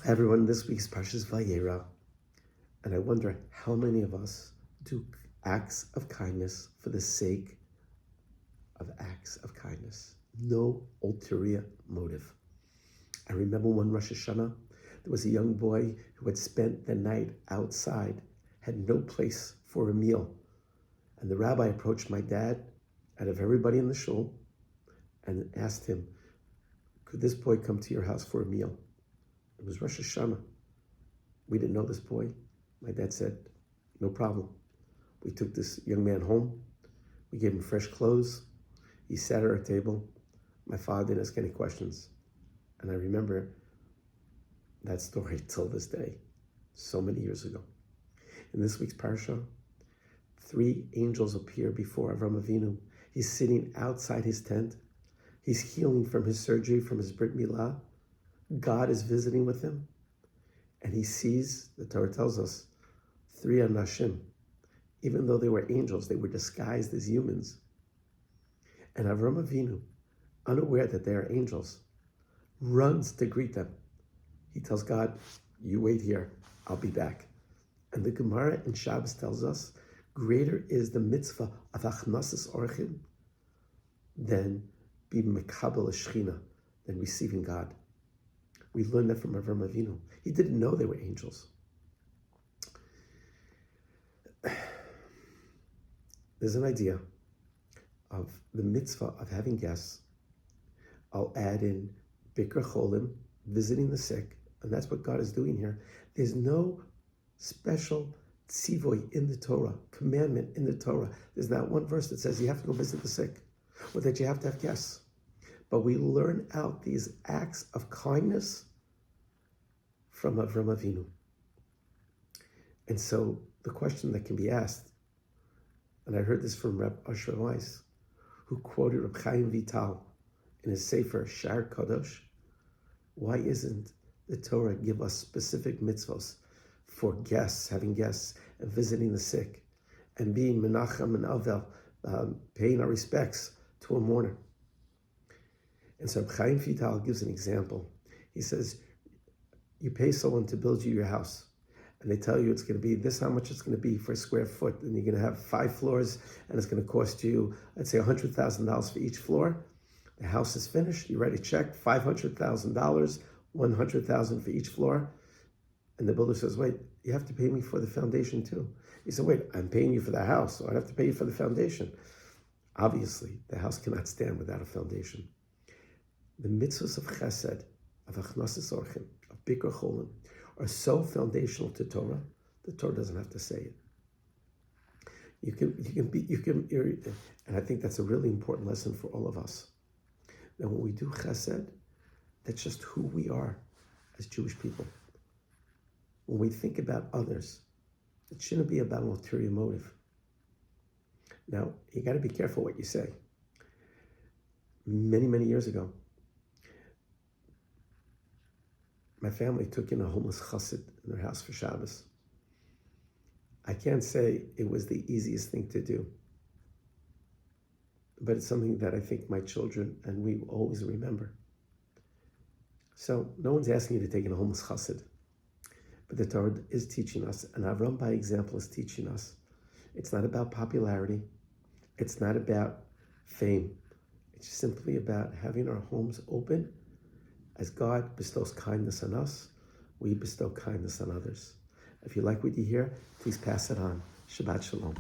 Everyone, this week's Parsha is Vayera, and I wonder how many of us do acts of kindness for the sake of acts of kindness. No ulterior motive. I remember one Rosh Hashanah, there was a young boy who had spent the night outside, had no place for a meal. And the rabbi approached my dad out of everybody in the shul and asked him, could this boy come to your house for a meal? It was Rosh Hashanah. We didn't know this boy. My dad said, no problem. We took this young man home. We gave him fresh clothes. He sat at our table. My father didn't ask any questions. And I remember that story till this day, so many years ago. In this week's parsha, 3 angels appear before Avram Avinu. He's sitting outside his tent. He's healing from his surgery, from his Brit Milah. God is visiting with him. And he sees, the Torah tells us, 3 Anashim. Even though they were angels, they were disguised as humans. And Avram Avinu, unaware that they are angels, runs to greet them. He tells God, you wait here, I'll be back. And the Gemara in Shabbos tells us, greater is the mitzvah of achnasas orchim than being mekabel shechina, than receiving God. We learned that from Avram Avinu. He didn't know they were angels. There's an idea of the mitzvah of having guests. I'll add in Bikr Cholim, visiting the sick, and that's what God is doing here. There's no special tzivoy in the Torah, commandment in the Torah. There's not one verse that says you have to go visit the sick, or that you have to have guests. But we learn out these acts of kindness from Avram Avinu. And so the question that can be asked, and I heard this from Reb Asher Weiss, who quoted Reb Chaim Vital in his Sefer Shar Kadosh, why isn't the Torah give us specific mitzvos for guests, having guests, and visiting the sick, and being menachem and avel, paying our respects to a mourner? And so Chaim Vital gives an example. He says, you pay someone to build you your house, and they tell you it's going to be this, how much it's going to be for a square foot, and you're going to have 5 floors, and it's going to cost you, let's say, $100,000 for each floor. The house is finished, you write a check, $500,000, $100,000 for each floor. And the builder says, wait, you have to pay me for the foundation too. He said, wait, I'm paying you for the house, so I'd have to pay you for the foundation. Obviously, the house cannot stand without a foundation. The mitzvahs of Chesed, of Achnasas Orchim, of Bikr Cholim, are so foundational to Torah, the Torah doesn't have to say it. And I think that's a really important lesson for all of us. That when we do Chesed, that's just who we are as Jewish people. When we think about others, it shouldn't be about an ulterior motive. Now, you got to be careful what you say. Many, many years ago, my family took in a homeless Chasid in their house for Shabbos. I can't say it was the easiest thing to do, but it's something that I think my children and we will always remember. So no one's asking you to take in a homeless Chasid, but the Torah is teaching us, and Avram by example is teaching us. It's not about popularity. It's not about fame. It's simply about having our homes open. As God bestows kindness on us, we bestow kindness on others. If you like what you hear, please pass it on. Shabbat Shalom.